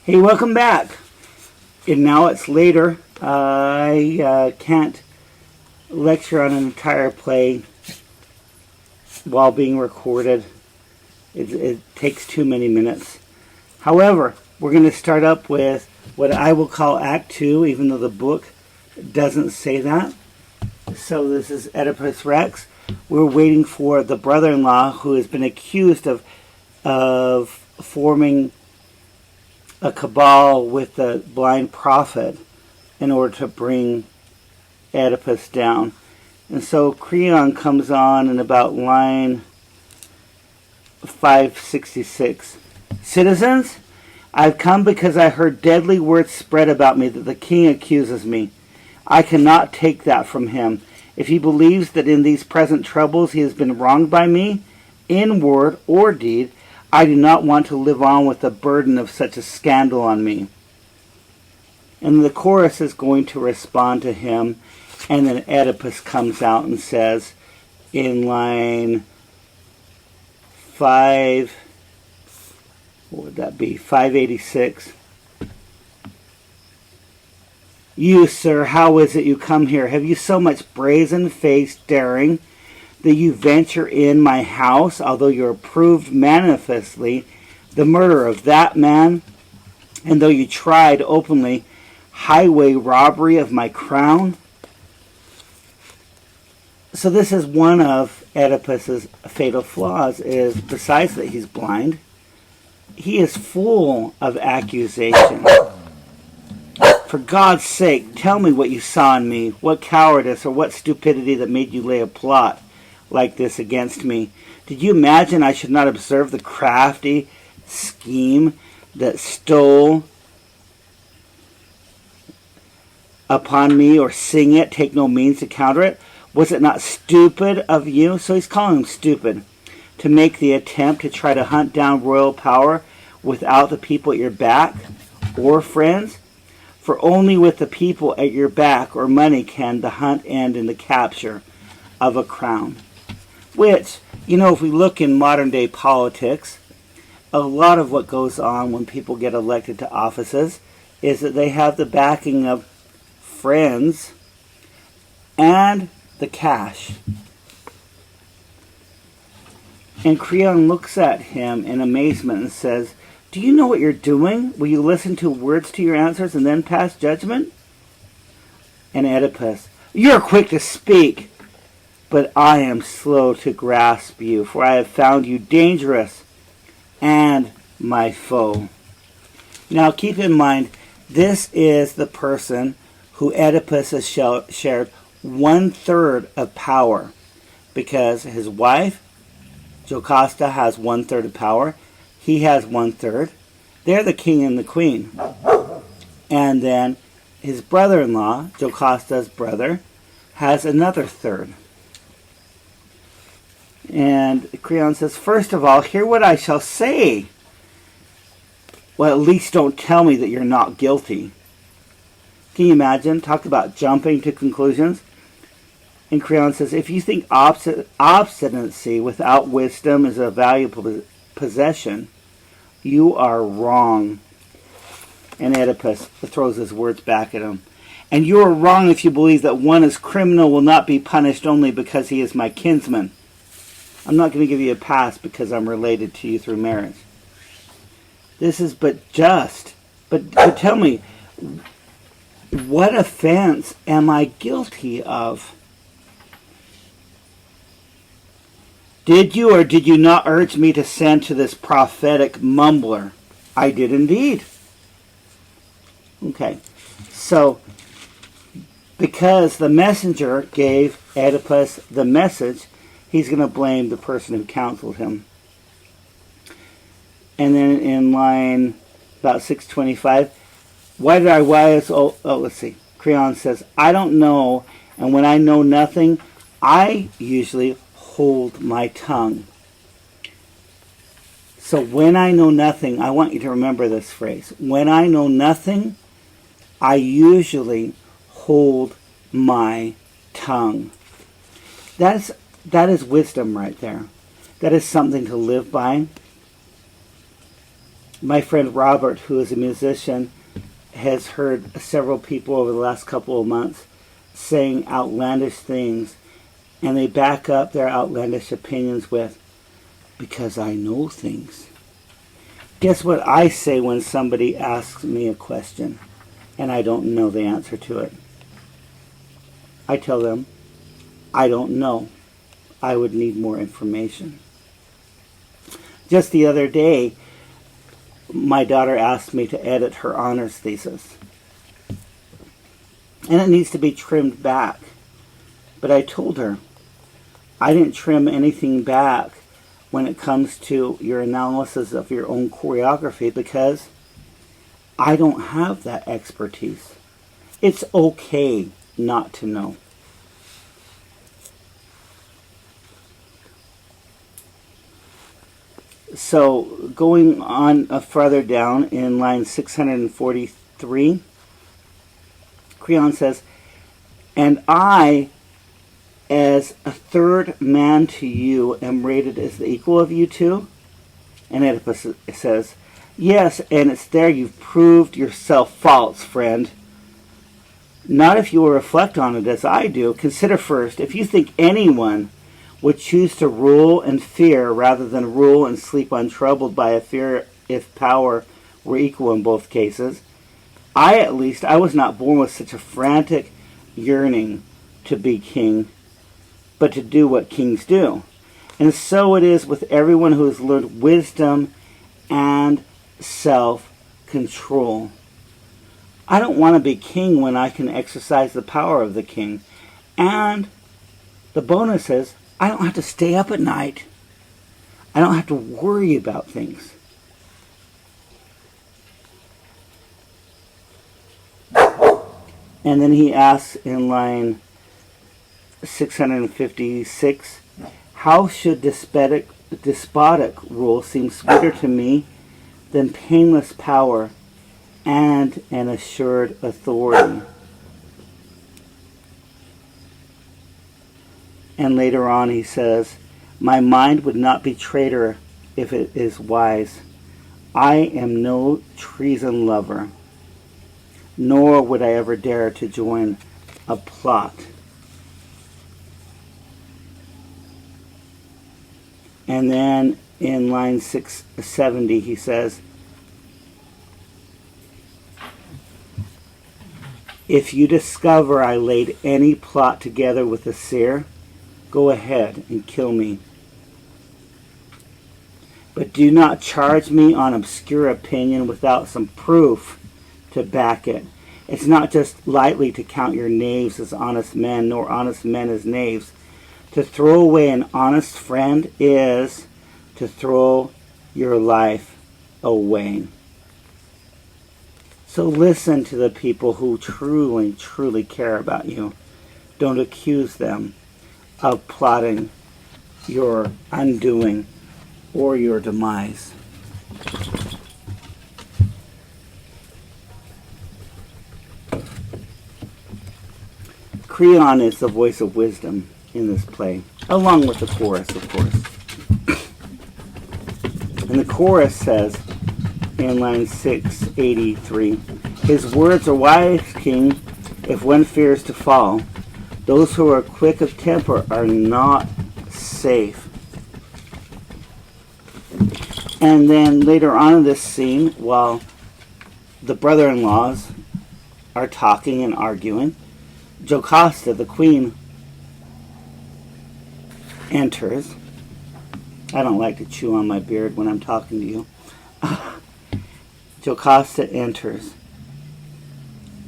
Hey, welcome back. And now it's later. I can't lecture on an entire play while being recorded. It takes too many minutes. However, we're going to start up with what I will call Act 2, even though the book doesn't say that. So this is Oedipus Rex. We're waiting for the brother-in-law who has been accused of forming a cabal with the blind prophet in order to bring Oedipus down. And so Creon comes on in about line 566. Citizens, I've come because I heard deadly words spread about me that the king accuses me. I cannot take that from him. If he believes that in these present troubles he has been wronged by me, in word or deed, I do not want to live on with the burden of such a scandal on me. And the chorus is going to respond to him, and then Oedipus comes out and says in line 586, You, sir, how is it you come here? Have you so much brazen-faced daring that you venture in my house, although you are proved manifestly the murderer of that man, and though you tried openly highway robbery of my crown? So this is one of Oedipus's fatal flaws, is besides that he's blind, he is full of accusation. For God's sake, tell me what you saw in me, what cowardice or what stupidity that made you lay a plot like this against me. Did you imagine I should not observe the crafty scheme that stole upon me, or sing it, take no means to counter it? Was it not stupid of you? So he's calling him stupid, to make the attempt to try to hunt down royal power without the people at your back or friends? For only with the people at your back or money can the hunt end in the capture of a crown. Which, if we look in modern day politics, a lot of what goes on when people get elected to offices is that they have the backing of friends and the cash. And Creon looks at him in amazement and says, Do you know what you're doing? Will you listen to words to your answers and then pass judgment? And Oedipus, You're quick to speak, but I am slow to grasp you, for I have found you dangerous and my foe. Now keep in mind, this is the person who Oedipus has shared 1/3 of power, because his wife, Jocasta, has 1/3 of power. He has 1/3. They're the king and the queen. And then his brother-in-law, Jocasta's brother, has another third. And Creon says, First of all, hear what I shall say. Well, at least don't tell me that you're not guilty. Can you imagine? Talk about jumping to conclusions. And Creon says, if you think obstinacy without wisdom is a valuable possession, you are wrong. And Oedipus throws his words back at him. And you are wrong if you believe that one as criminal will not be punished only because he is my kinsman. I'm not going to give you a pass because I'm related to you through marriage. This is but just. But tell me, what offense am I guilty of? Did you or did you not urge me to send to this prophetic mumbler? I did indeed. Okay, so because the messenger gave Oedipus the message, he's going to blame the person who counseled him. And then in line about 625, let's see. Creon says, I don't know, and when I know nothing, I usually hold my tongue. So when I know nothing, I want you to remember this phrase. When I know nothing, I usually hold my tongue. That is wisdom right there. That is something to live by. My friend Robert, who is a musician, has heard several people over the last couple of months saying outlandish things, and they back up their outlandish opinions with, because I know things. Guess what I say when somebody asks me a question and I don't know the answer to it? I tell them, I don't know. I would need more information. Just the other day, my daughter asked me to edit her honors thesis. And it needs to be trimmed back. But I told her, I didn't trim anything back when it comes to your analysis of your own choreography because I don't have that expertise. It's okay not to know. So going on further down in line 643, Creon says, and I, as a third man to you, am rated as the equal of you two? And Oedipus says, yes, and it's there you've proved yourself false, friend. Not if you will reflect on it as I do. Consider first, if you think anyone would choose to rule in fear rather than rule and sleep untroubled by a fear if power were equal in both cases. I was not born with such a frantic yearning to be king, but to do what kings do. And so it is with everyone who has learned wisdom and self-control. I don't want to be king when I can exercise the power of the king. And the bonus is, I don't have to stay up at night. I don't have to worry about things. And then he asks in line 656, how should despotic rule seem sweeter to me than painless power and an assured authority? And later on he says, my mind would not be traitor if it is wise. I am no treason lover, nor would I ever dare to join a plot. And then in line 670 he says, if you discover I laid any plot together with a seer, go ahead and kill me. But do not charge me on obscure opinion without some proof to back it. It's not just lightly to count your knaves as honest men, nor honest men as knaves. To throw away an honest friend is to throw your life away. So listen to the people who truly, truly care about you. Don't accuse them of plotting your undoing or your demise. Creon is the voice of wisdom in this play, along with the chorus, of course. And the chorus says in line 683, his words are wise, king, if one fears to fall. Those who are quick of temper are not safe. And then later on in this scene, while the brother-in-laws are talking and arguing, Jocasta, the queen, enters. I don't like to chew on my beard when I'm talking to you. Jocasta enters,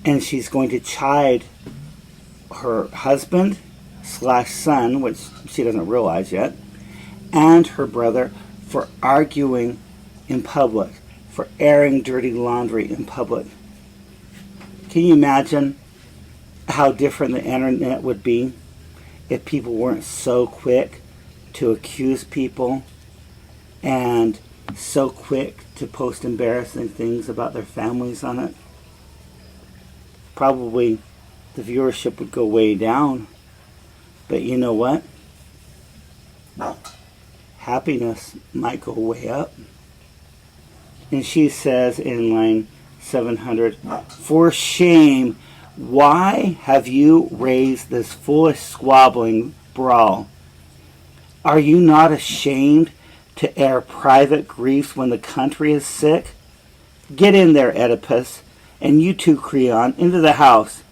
and she's going to chide her husband / son, which she doesn't realize yet, and her brother for arguing in public, for airing dirty laundry in public. Can you imagine how different the internet would be if people weren't so quick to accuse people and so quick to post embarrassing things about their families on it? Probably the viewership would go way down. But you know what? Happiness might go way up. And she says in line 700, "For shame, why have you raised this foolish squabbling brawl? Are you not ashamed to air private griefs when the country is sick? Get in there, Oedipus, and you too, Creon, into the house.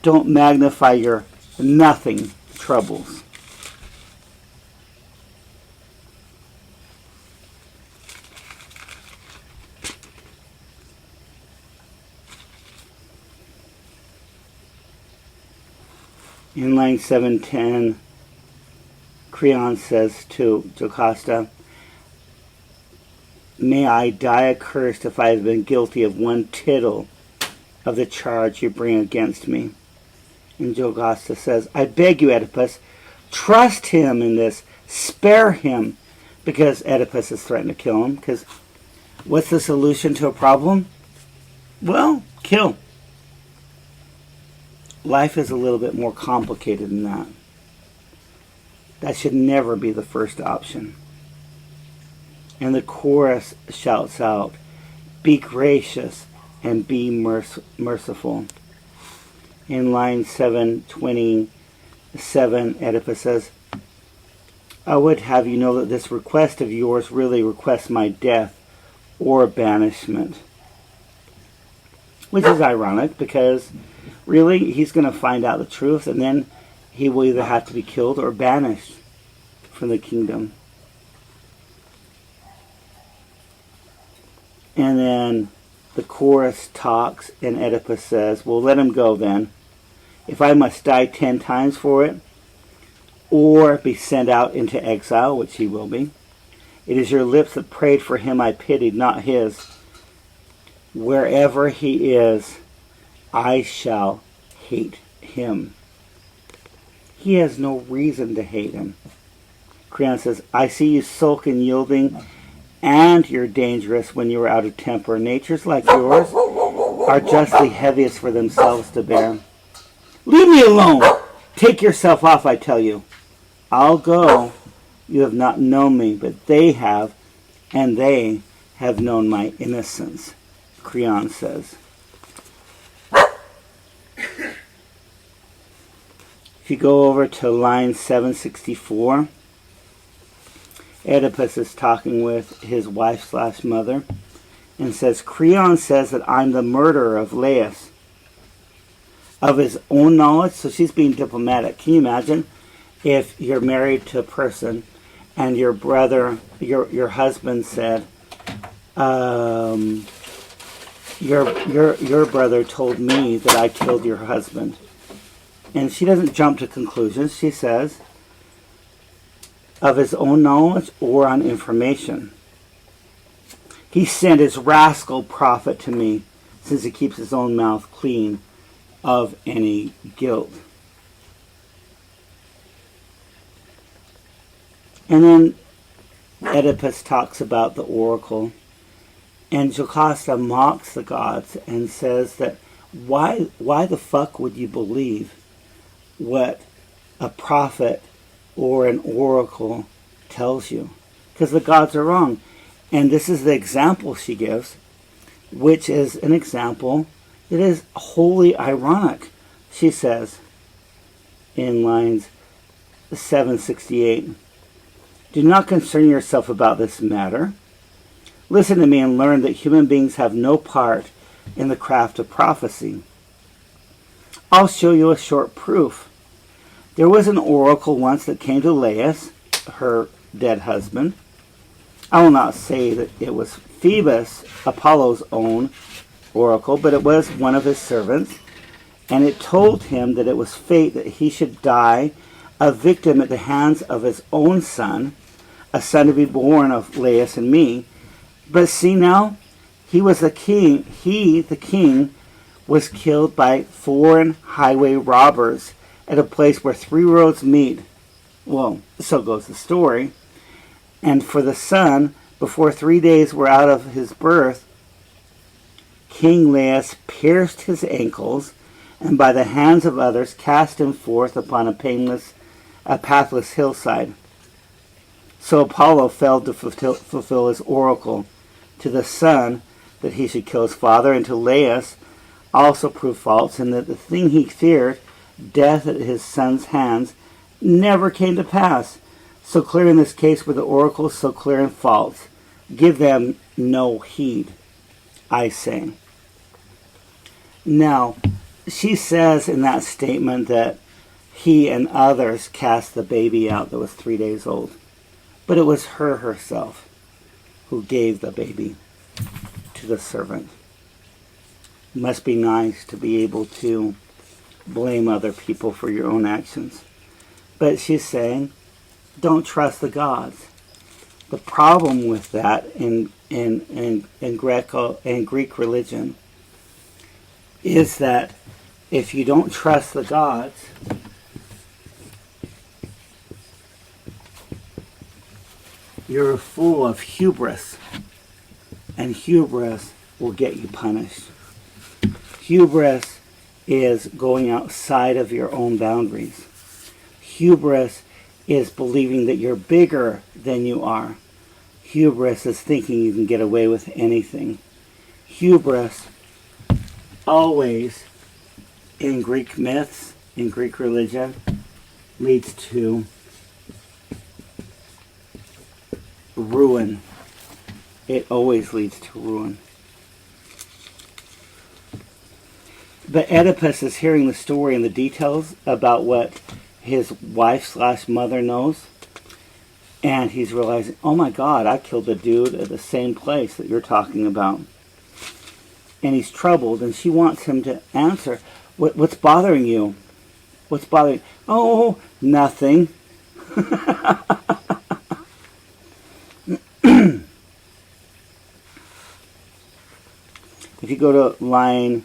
Don't magnify your nothing troubles." In line 710, Creon says to Jocasta, "May I die accursed if I have been guilty of one tittle of the charge you bring against me." And Jocasta says, "I beg you, Oedipus, trust him in this. Spare him." Because Oedipus has threatened to kill him. Because what's the solution to a problem? Well, kill. Life is a little bit more complicated than that. That should never be the first option. And the chorus shouts out, "Be gracious and be merciful." In line 727, Oedipus says, "I would have you know that this request of yours really requests my death or banishment." Which is ironic because really he's going to find out the truth and then he will either have to be killed or banished from the kingdom. And then the chorus talks and Oedipus says, "Well, let him go then. If I must die 10 times for it, or be sent out into exile," which he will be, "it is your lips that prayed for him I pitied, not his. Wherever he is, I shall hate him." He has no reason to hate him. Creon says, "I see you sulk and yielding, and you're dangerous when you are out of temper. Natures like yours are justly heaviest for themselves to bear. Leave me alone! Take yourself off, I tell you. I'll go. You have not known me, but they have, and they have known my innocence," Creon says. If you go over to line 764, Oedipus is talking with his wife/mother and says, "Creon says that I'm the murderer of Laius. Of his own knowledge," so she's being diplomatic. Can you imagine if you're married to a person and your brother, your husband said, your brother told me that I killed your husband. And she doesn't jump to conclusions. She says, of his own knowledge or on information. He sent his rascal prophet to me, since he keeps his own mouth clean of any guilt. And then Oedipus talks about the oracle. And Jocasta mocks the gods and says that why the fuck would you believe what a prophet or an oracle tells you? Because the gods are wrong. And this is the example she gives, which is an example that is wholly ironic. She says in lines 768, "Do not concern yourself about this matter. Listen to me and learn that human beings have no part in the craft of prophecy. I'll show you a short proof. There was an oracle once that came to Laius, her dead husband. I will not say that it was Phoebus, Apollo's own oracle, but it was one of his servants, and it told him that it was fate that he should die a victim at the hands of his own son, a son to be born of Laius and me. But see now, he, the king, was killed by foreign highway robbers at a place where 3 roads meet." Well, so goes the story. "And for the son, before 3 days were out of his birth, King Laius pierced his ankles, and by the hands of others cast him forth upon a pathless hillside. So Apollo failed to fulfill his oracle, to the son that he should kill his father, and to Laius also proved false, and that the thing he feared, death at his son's hands, never came to pass. So clear in this case were the oracles, so clear and false. Give them no heed, I say. Now, she says in that statement that he and others cast the baby out that was 3 days old. But it was her herself who gave the baby to the servant. It must be nice to be able to blame other people for your own actions. But she's saying, don't trust the gods. The problem with that in Greek religion is that if you don't trust the gods, you're full of hubris, and hubris will get you punished. Hubris is going outside of your own boundaries. Hubris is believing that you're bigger than you are. Hubris is thinking you can get away with anything. Hubris always, in Greek myths, in Greek religion, leads to ruin. It always leads to ruin. But Oedipus is hearing the story and the details about what his wife/mother knows. And he's realizing, oh my God, I killed the dude at the same place that you're talking about. And he's troubled, and she wants him to answer, what's bothering you? What's bothering you? Oh, nothing. If you go to line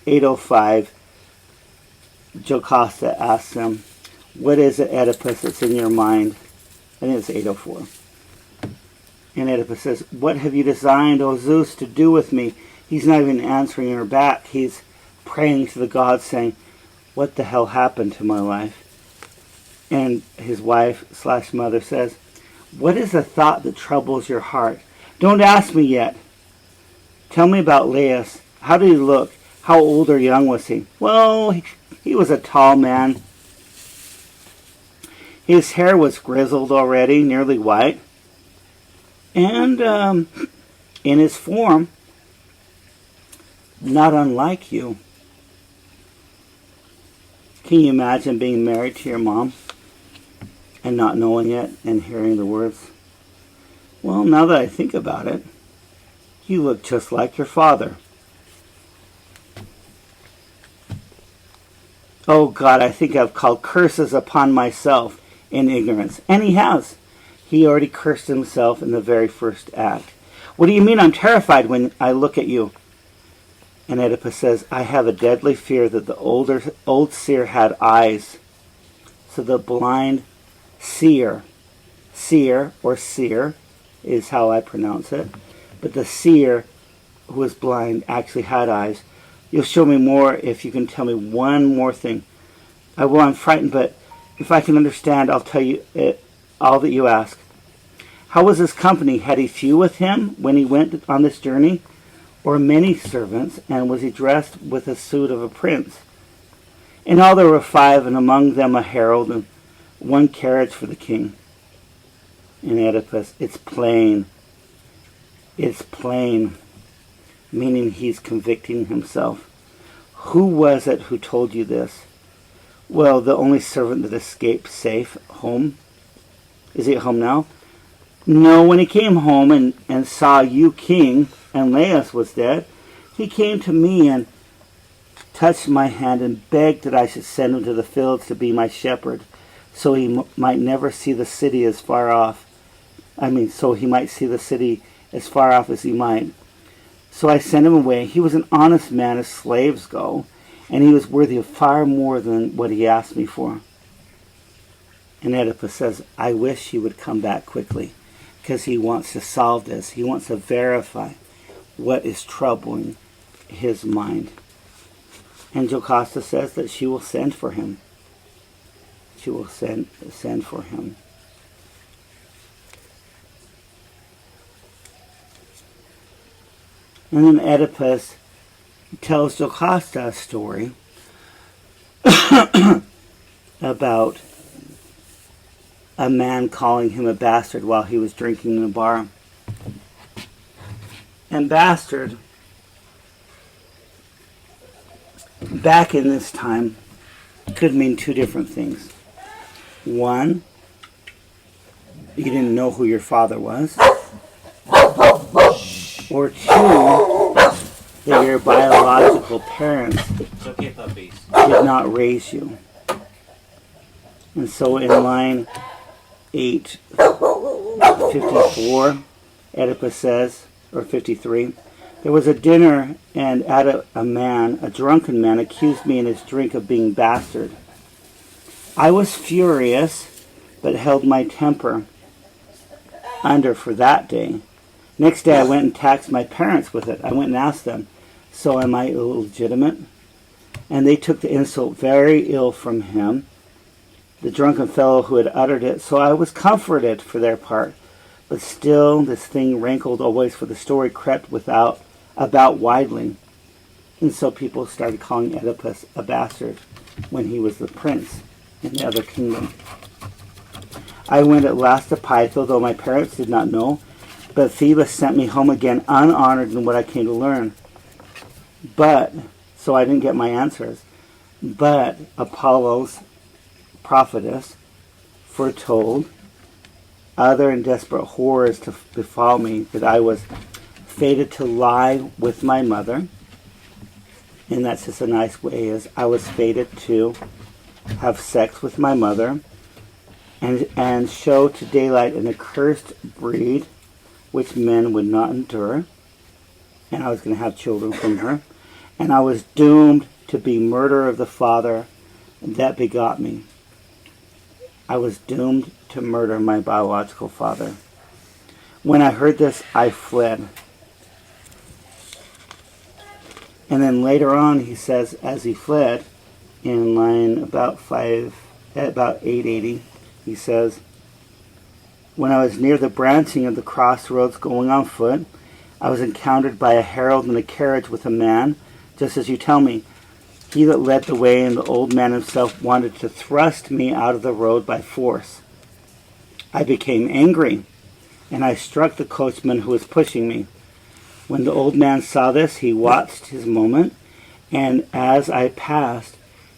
805, Jocasta asks him, what is it, Oedipus, that's in your mind? I think it's 804. And Oedipus says, what have you designed, O Zeus, to do with me? He's not even answering her back. He's praying to the gods, saying, what the hell happened to my life? And his wife/mother says, what is the thought that troubles your heart? Don't ask me yet. Tell me about Laius. How did he look? How old or young was he? Well, he was a tall man. His hair was grizzled already, nearly white. And in his form, not unlike you. Can you imagine being married to your mom and not knowing it and hearing the words? Well, now that I think about it, you look just like your father. Oh God, I think I've called curses upon myself in ignorance. And he has. He already cursed himself in the very first act. What do you mean I'm terrified when I look at you? And Oedipus says, I have a deadly fear that the old seer had eyes. So the blind seer or seer is how I pronounce it. But the seer who was blind actually had eyes. You'll show me more if you can tell me one more thing. I'm frightened, but if I can understand, I'll tell you all that you ask. How was his company? Had he few with him when he went on this journey? Or many servants? And was he dressed with a suit of a prince? In all there were 5, and among them a herald, and 1 carriage for the king. And Oedipus, it's plain. It's plain. Meaning he's convicting himself. Who was it who told you this? Well, the only servant that escaped safe home. Is he at home now? No, when he came home and saw you king, and Laius was dead, he came to me and touched my hand and begged that I should send him to the fields to be my shepherd, so he might never see the city as far off. So he might see the city as far off as he might. So I sent him away. He was an honest man as slaves go, and he was worthy of far more than what he asked me for. And Oedipus says, I wish he would come back quickly, because he wants to solve this. He wants to verify what is troubling his mind. And Jocasta says that she will send for him. She will send for him. And then Oedipus tells Jocasta a story about a man calling him a bastard while he was drinking in a bar. And bastard, back in this time, could mean two different things. One, you didn't know who your father was. Or two, that your biological parents did not raise you. And so in line 854, Oedipus says, or 53, there was a dinner, and at a man, a drunken man, accused me in his drink of being bastard. I was furious, but held my temper under for that day. Next day I went and taxed my parents with it. I went and asked them, so am I illegitimate? And they took the insult very ill from him, the drunken fellow who had uttered it. So I was comforted for their part. But still this thing rankled always, for the story crept about widely. And so people started calling Oedipus a bastard when he was the prince in the other kingdom. I went at last to Pytho, though my parents did not know. But Phoebus sent me home again, unhonored in what I came to learn. So I didn't get my answers. But Apollo's prophetess foretold other and desperate horrors to befall me, that I was fated to lie with my mother. And that's just a nice way, is I was fated to have sex with my mother and show to daylight an accursed breed which men would not endure, and I was going to have children from her, and I was doomed to be murder of the father that begot me. I was doomed to murder my biological father. When I heard this, I fled. And then later on, he says, as he fled, in line about 880, he says, when I was near the branching of the crossroads going on foot, I was encountered by a herald in a carriage with a man, just as you tell me. He that led the way, and the old man himself, wanted to thrust me out of the road by force. I became angry, and I struck the coachman who was pushing me. When the old man saw this, he watched his moment, and as I passed,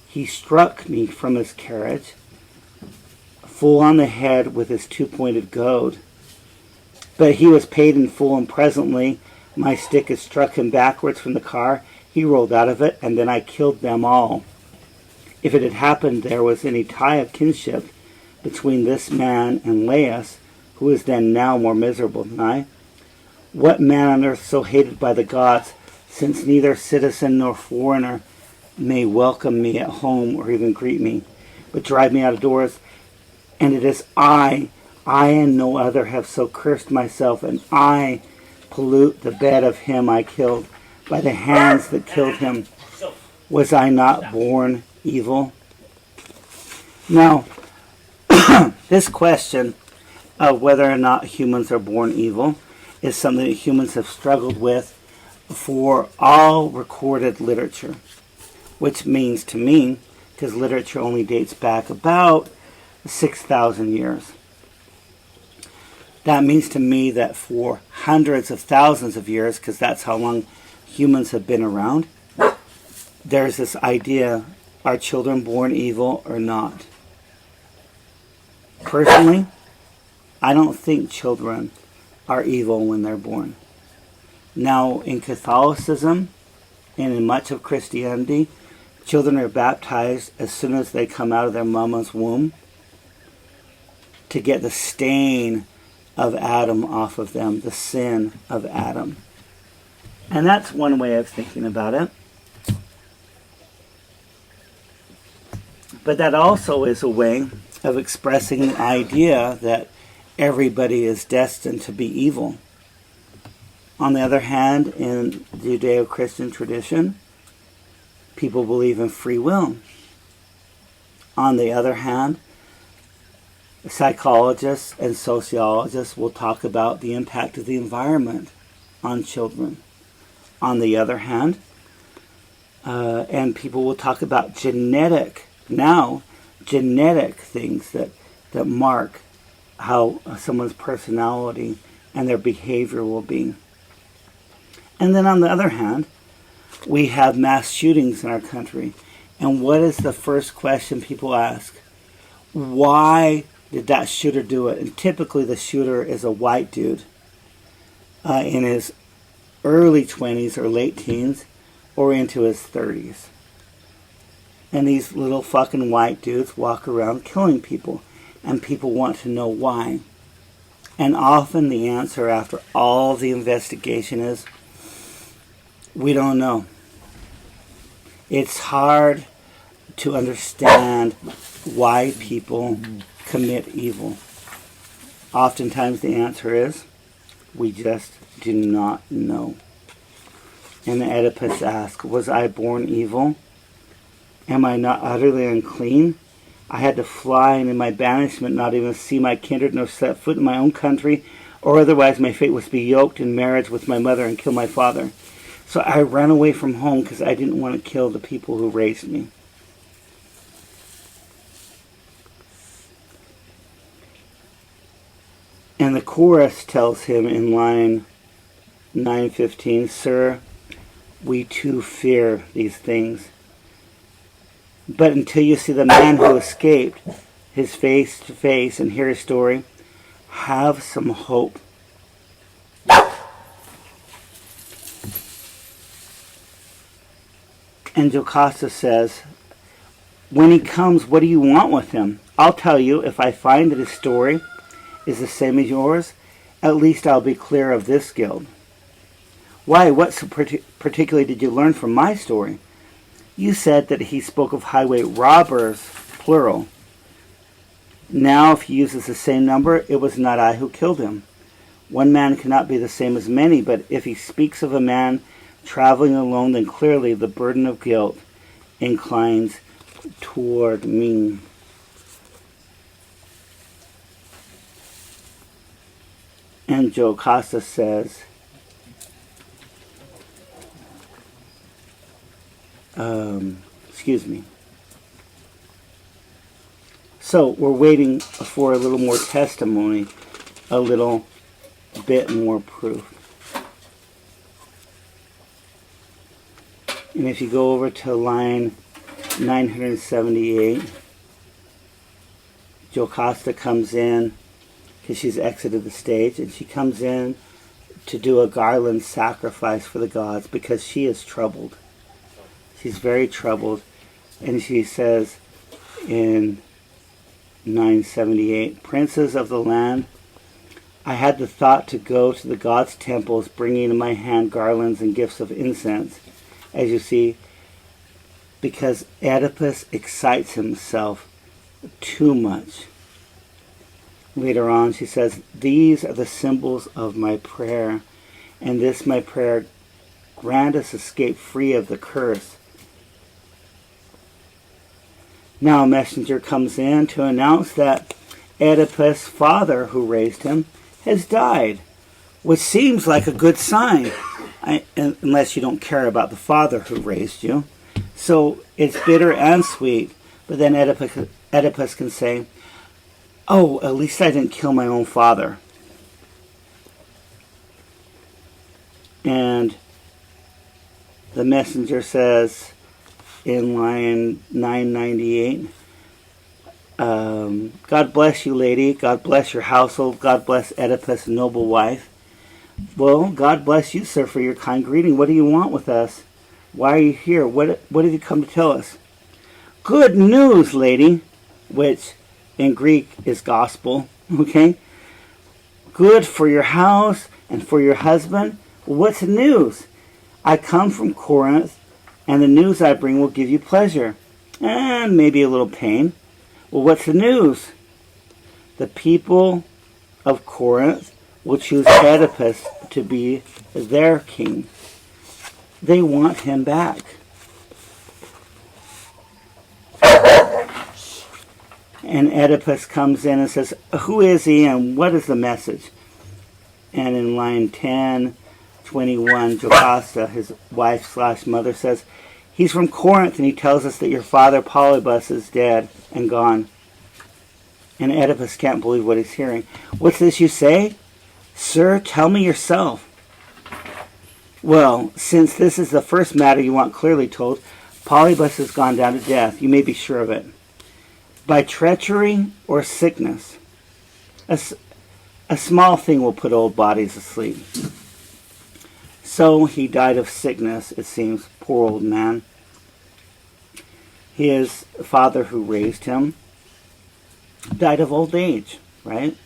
he struck me from his carriage, full on the head with his two-pointed goad. But he was paid in full, and presently my stick had struck him backwards from the car. He rolled out of it, and then I killed them all. If it had happened there was any tie of kinship between this man and Laius, who is then now more miserable than I, what man on earth so hated by the gods, since neither citizen nor foreigner may welcome me at home or even greet me, but drive me out of doors? And it is I and no other have so cursed myself, and I pollute the bed of him I killed by the hands that killed him. Was I not born evil? Now, this question of whether or not humans are born evil is something that humans have struggled with for all recorded literature, which means to me, because literature only dates back about 6,000 years. That means to me that for hundreds of thousands of years, because that's how long humans have been around, there's this idea, are children born evil or not? Personally, I don't think children are evil when they're born. Now, in Catholicism and in much of Christianity, children are baptized as soon as they come out of their mama's womb to get the stain of Adam off of them, the sin of Adam. And that's one way of thinking about it. But that also is a way of expressing the idea that everybody is destined to be evil. On the other hand, in the Judeo-Christian tradition, people believe in free will. On the other hand, psychologists and sociologists will talk about the impact of the environment on children, on the other hand. And people will talk about genetic things that mark how someone's personality and their behavior will be. And then on the other hand, we have mass shootings in our country. And what is the first question people ask? Why did that shooter do it? And typically the shooter is a white dude in his early 20s or late teens or into his 30s. And these little fucking white dudes walk around killing people. And people want to know why. And often the answer after all the investigation is, we don't know. It's hard to understand why people commit evil. Oftentimes the answer is, we just do not know. And Oedipus asks, was I born evil? Am I not utterly unclean? I had to fly, and in my banishment not even see my kindred, nor set foot in my own country, or otherwise my fate was to be yoked in marriage with my mother and kill my father. So I ran away from home because I didn't want to kill the people who raised me. And the chorus tells him in line 9:15, Sir, we too fear these things. But until you see the man who escaped, his face to face, and hear his story, have some hope. And Jocasta says, when he comes, what do you want with him? I'll tell you, if I find that his story is the same as yours, at least I'll be clear of this guilt. Why, what so particularly did you learn from my story? You said that he spoke of highway robbers, plural. Now, if he uses the same number, it was not I who killed him. One man cannot be the same as many, but if he speaks of a man traveling alone, then clearly the burden of guilt inclines toward me. And Jocasta says, excuse me. So we're waiting for a little more testimony, a little bit more proof. And if you go over to line 978, Jocasta comes in because she's exited the stage, and she comes in to do a garland sacrifice for the gods because she is troubled. She's very troubled, and she says in 978, Princes of the land, I had the thought to go to the gods' temples, bringing in my hand garlands and gifts of incense, as you see, because Oedipus excites himself too much. Later on, she says, these are the symbols of my prayer, and this my prayer, grant us escape free of the curse. Now a messenger comes in to announce that Oedipus' father, who raised him, has died, which seems like a good sign, unless you don't care about the father who raised you. So it's bitter and sweet, but then Oedipus can say, oh, at least I didn't kill my own father. And the messenger says in line 998, God bless you, lady. God bless your household. God bless Oedipus' noble wife. Well, God bless you, sir, for your kind greeting. What do you want with us? Why are you here? What have you come to tell us? Good news, lady, which in Greek is gospel, okay? Good for your house and for your husband. Well, what's the news? I come from Corinth, and the news I bring will give you pleasure, and maybe a little pain. Well, what's the news? The people of Corinth will choose Oedipus to be their king. They want him back. And Oedipus comes in and says, who is he and what is the message? And in line 10, 21, Jocasta, his wife/mother, says, "He's from Corinth, and he tells us that your father Polybus is dead and gone." And Oedipus can't believe what he's hearing. "What's this you say? Sir, tell me yourself." "Well, since this is the first matter you want clearly told, Polybus has gone down to death. You may be sure of it. By treachery or sickness. A small thing will put old bodies asleep. So he died of sickness, it seems, poor old man. His father who raised him died of old age, right?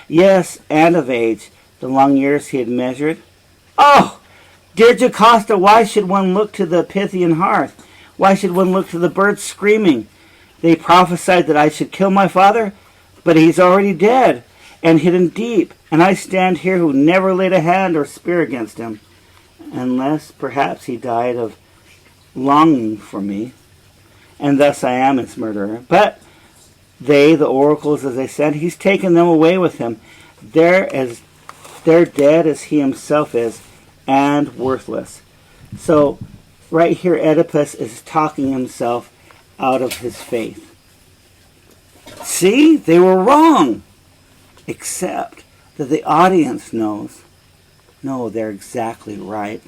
Yes, and of age, the long years he had measured. Oh, dear Jocasta, why should one look to the Pythian hearth? Why should one look to the birds screaming? They prophesied that I should kill my father, but he's already dead and hidden deep, and I stand here who never laid a hand or spear against him, unless perhaps he died of longing for me, and thus I am his murderer. But they, the oracles, as I said, he's taken them away with him. They're dead as he himself is, and worthless." So right here, Oedipus is talking himself out of his faith. See, they were wrong, except that the audience knows, no, they're exactly right.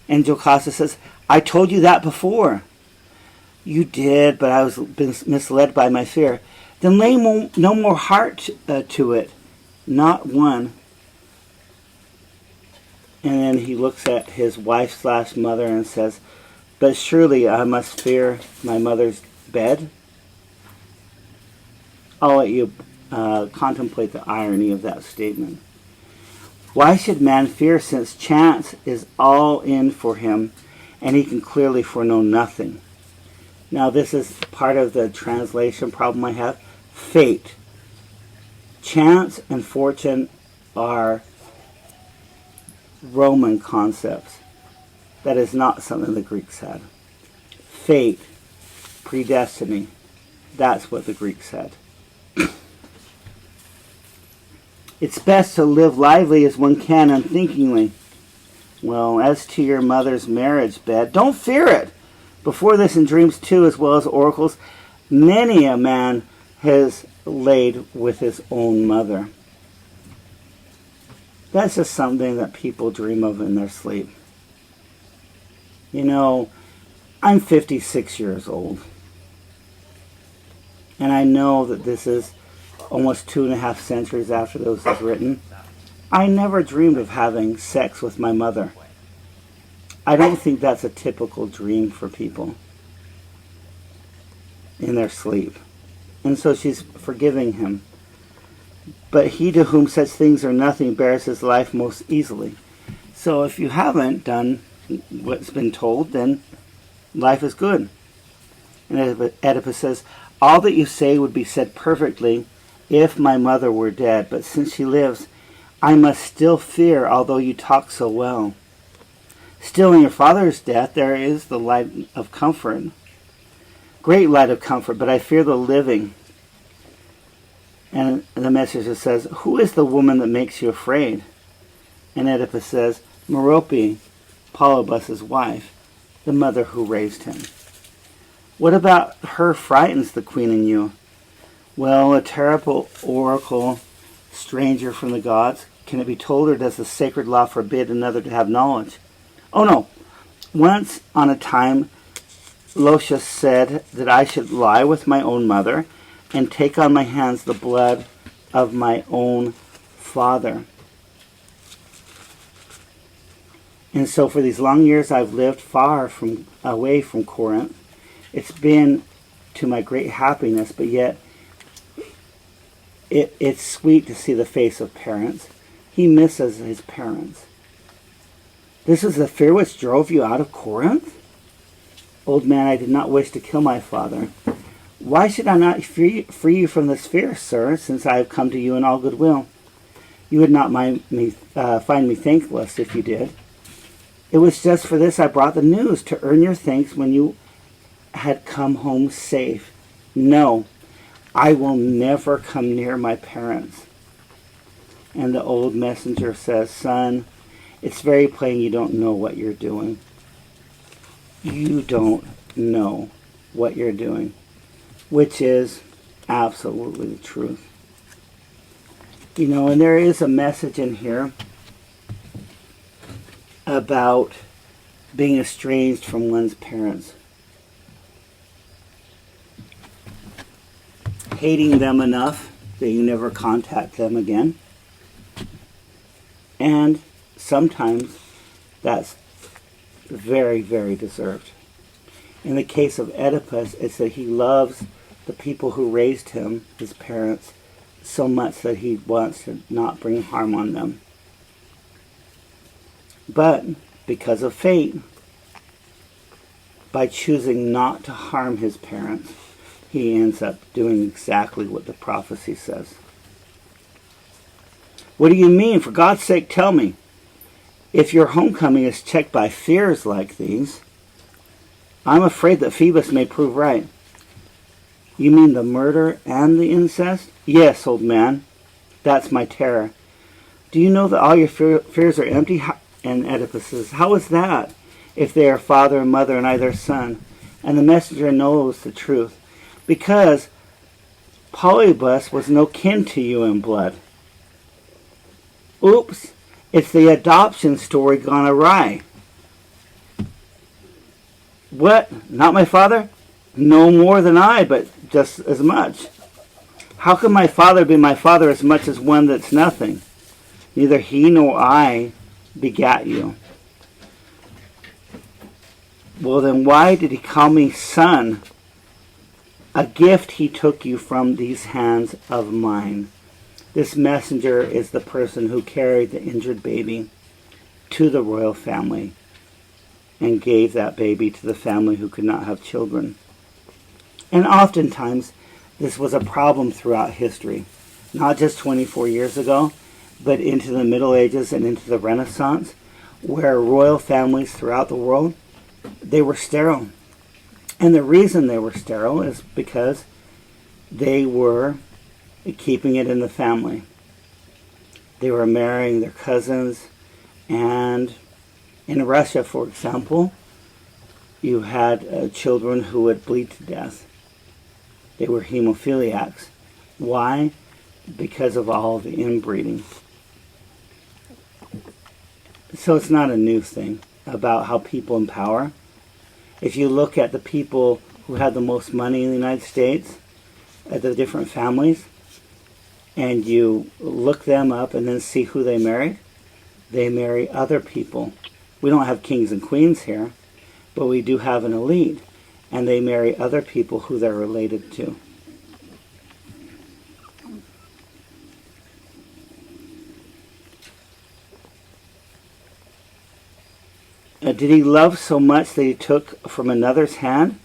And Jocasta says, "I told you that before." "You did, but I was misled by my fear." "Then lay no more heart to it, not one." And then he looks at his wife/mother and says, "But surely I must fear my mother's bed?" I'll let you contemplate the irony of that statement. Why should man fear, since chance is all in for him, and he can clearly foreknow nothing? Now this is part of the translation problem I have. Fate. Chance and fortune are Roman concepts. That is not something the Greeks had. Fate, predestiny, that's what the Greeks had. It's best to live lively as one can unthinkingly. Well, as to your mother's marriage bed, don't fear it. Before this, in dreams too, as well as oracles, many a man has laid with his own mother. That's just something that people dream of in their sleep. You know, I'm 56 years old. And I know that this is almost 2.5 centuries after this was written. I never dreamed of having sex with my mother. I don't think that's a typical dream for people in their sleep. And so she's forgiving him. But he to whom such things are nothing bears his life most easily. So if you haven't done what's been told, then life is good. And Oedipus says, all that you say would be said perfectly if my mother were dead, but since she lives, I must still fear, although you talk so well. Still, in your father's death, there is the light of comfort, great light of comfort, but I fear the living. And the messenger says, who is the woman that makes you afraid? And Oedipus says, Merope, Polybus's wife, the mother who raised him. What about her frightens the queen and you? Well, a terrible oracle, stranger from the gods, can it be told, or does the sacred law forbid another to have knowledge? Oh no, once on a time Lucius said that I should lie with my own mother and take on my hands the blood of my own father. And so for these long years I've lived away from Corinth. It's been to my great happiness, but yet it's sweet to see the face of parents. He misses his parents. This is the fear which drove you out of Corinth? Old man, I did not wish to kill my father. Why should I not free you from this fear, sir, since I have come to you in all goodwill? You would not find me thankless if you did. It was just for this I brought the news, to earn your thanks when you had come home safe. No, I will never come near my parents. And the old messenger says, son, It's very plain you don't know what you're doing. You don't know what you're doing, which is absolutely the truth. You know, and there is a message in here about being estranged from one's parents. Hating them enough that you never contact them again. And sometimes that's very, very deserved. In the case of Oedipus, it's that he loves the people who raised him, his parents, so much that he wants to not bring harm on them. But because of fate, by choosing not to harm his parents, he ends up doing exactly what the prophecy says. What do you mean? For God's sake, tell me. If your homecoming is checked by fears like these, I'm afraid that Phoebus may prove right. You mean the murder and the incest? Yes, old man. That's my terror. Do you know that all your fears are empty? And Oedipus says, how is that, if they are father and mother and I their son? And the messenger knows the truth, because Polybus was no kin to you in blood. Oops, it's the adoption story gone awry. What? Not my father? No more than I, but just as much. How can my father be my father as much as one that's nothing? Neither he nor I begat you. Well, then why did he call me son? A gift he took you from these hands of mine. This messenger is the person who carried the injured baby to the royal family and gave that baby to the family who could not have children. And oftentimes, this was a problem throughout history, not just 24 years ago, but into the Middle Ages and into the Renaissance, where royal families throughout the world, they were sterile. And the reason they were sterile is because they were keeping it in the family. They were marrying their cousins, and in Russia, for example, you had children who would bleed to death. They were hemophiliacs. Why? Because of all the inbreeding. So it's not a new thing about how people in power. If you look at the people who had the most money in the United States, at the different families, and you look them up and then see who they marry other people. We don't have kings and queens here, but we do have an elite, and they marry other people who they're related to. Did he love so much that he took from another's hand?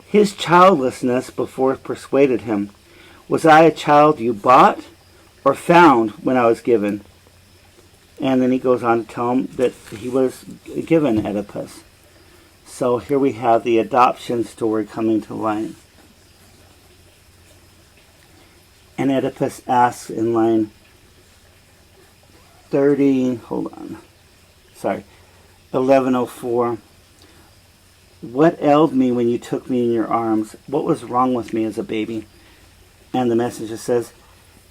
His childlessness before persuaded him. Was I a child you bought or found when I was given? And then he goes on to tell him that he was given Oedipus. So here we have the adoption story coming to light. And Oedipus asks in line 1104, what ailed me when you took me in your arms? What was wrong with me as a baby? And the messenger says,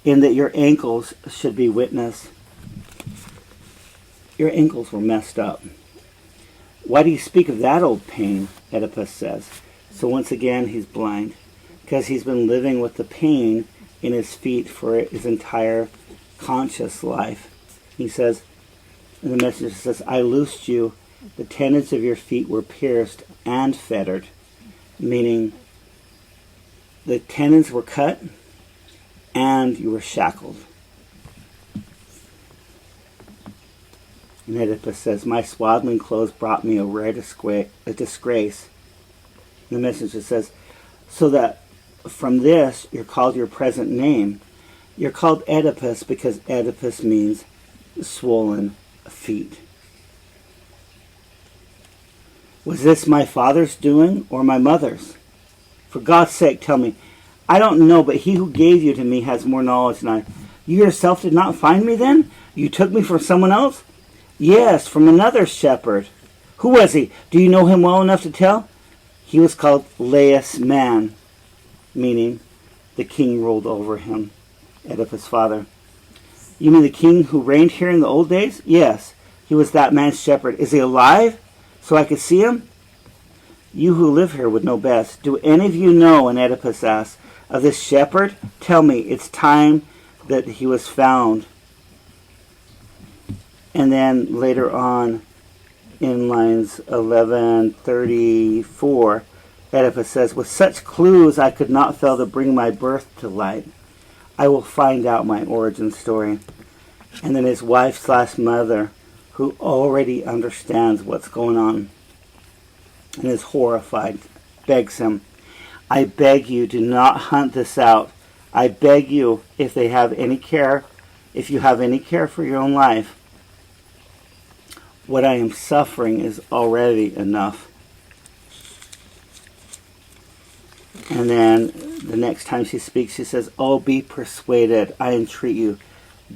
in that your ankles should be witness. Your ankles were messed up. Why do you speak of that old pain? Oedipus says. So once again, he's blind, because he's been living with the pain in his feet for his entire conscious life. He says, and the messenger says, I loosed you. The tendons of your feet were pierced and fettered, meaning the tendons were cut and you were shackled. And Oedipus says, my swaddling clothes brought me a rare disgrace. And the messenger says, so that from this you're called your present name. You're called Oedipus because Oedipus means swollen feet. Was this my father's doing or my mother's? For God's sake, tell me. I don't know, but he who gave you to me has more knowledge than I. You yourself did not find me then? You took me from someone else? Yes, from another shepherd. Who was he? Do you know him well enough to tell? He was called Laius Man, meaning the king ruled over him, Oedipus' father. You mean the king who reigned here in the old days? Yes, he was that man's shepherd. Is he alive, so I could see him? You who live here would know best. Do any of you know, and Oedipus asked, of this shepherd? Tell me, it's time that he was found. And then later on, in lines 1134, Oedipus says, with such clues I could not fail to bring my birth to light. I will find out my origin story. And then his wife/mother, who already understands what's going on and is horrified, begs him, I beg you, do not hunt this out. I beg you, if you have any care for your own life, what I am suffering is already enough. And then the next time she speaks, she says, oh, be persuaded, I entreat you,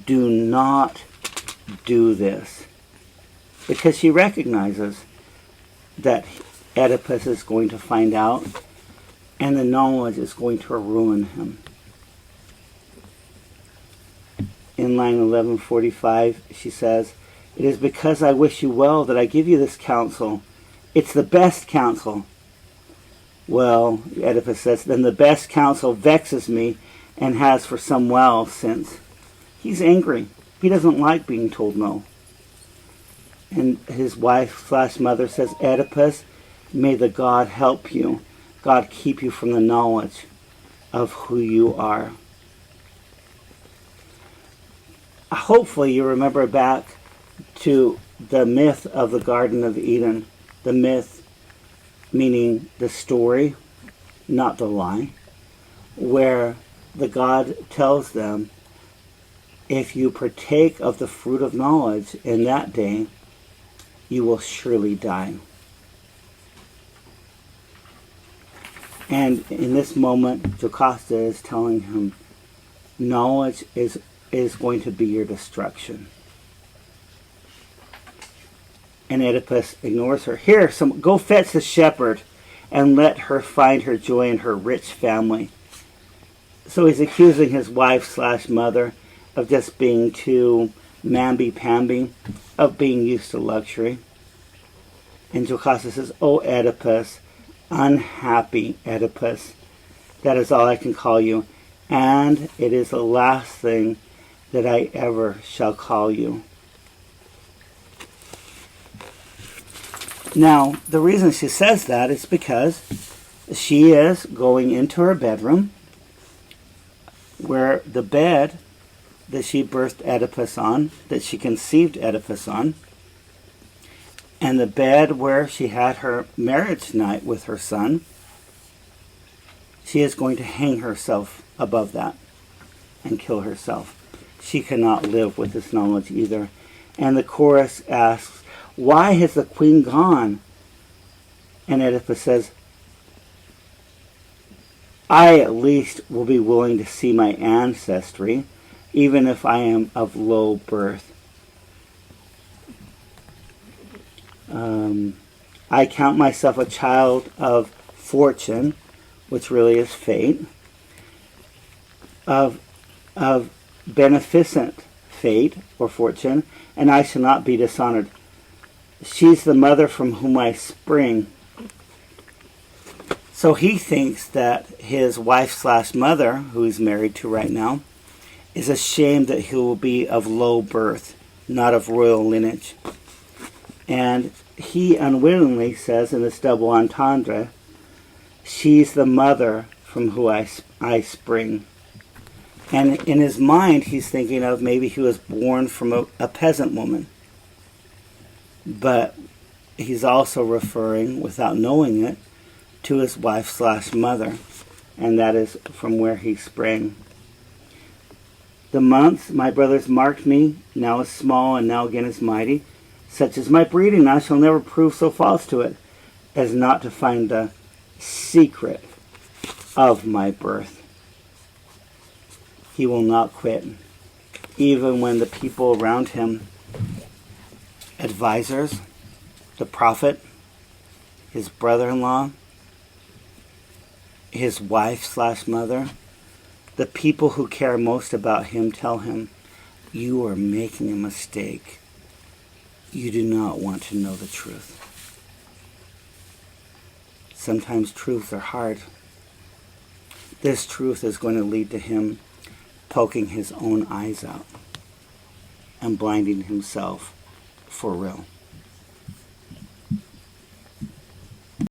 do not do this. Because she recognizes that Oedipus is going to find out, and the knowledge is going to ruin him. In line 1145, she says, it is because I wish you well that I give you this counsel. It's the best counsel. Well, Oedipus says, then the best counsel vexes me and has for some while since. He's angry. He doesn't like being told no. And his wife/mother says, Oedipus, may the God help you. God keep you from the knowledge of who you are. Hopefully you remember back to the myth of the Garden of Eden. The myth meaning the story, not the lie, where the God tells them, if you partake of the fruit of knowledge in that day, you will surely die. And in this moment, Jocasta is telling him, knowledge is going to be your destruction. And Oedipus ignores her. Here, go fetch the shepherd and let her find her joy in her rich family. So he's accusing his wife/mother of just being too mamby-pamby, of being used to luxury. And Jocasta says, oh, Oedipus, unhappy Oedipus, that is all I can call you, and it is the last thing that I ever shall call you. Now, the reason she says that is because she is going into her bedroom, where the bed that she birthed Oedipus on, that she conceived Oedipus on, and the bed where she had her marriage night with her son, she is going to hang herself above that and kill herself. She cannot live with this knowledge either. And the chorus asks, why has the queen gone? And Oedipus says, I at least will be willing to see my ancestry, even if I am of low birth. I count myself a child of fortune, which really is fate, of beneficent fate or fortune, and I shall not be dishonored. She's the mother from whom I spring. So he thinks that his wife/mother, who he's married to right now, is ashamed that he will be of low birth, not of royal lineage. And he unwittingly says in this double entendre, she's the mother from whom I spring. And in his mind, he's thinking of maybe he was born from a peasant woman. But he's also referring, without knowing it, to his wife/mother, and that is from where he sprang. The months my brothers marked me, now is small and now again is mighty. Such is my breeding, I shall never prove so false to it, as not to find the secret of my birth. He will not quit, even when the people around him advisors, the prophet, his brother-in-law, his wife/mother, the people who care most about him tell him, you are making a mistake. You do not want to know the truth. Sometimes truths are hard. This truth is going to lead to him poking his own eyes out and blinding himself for real.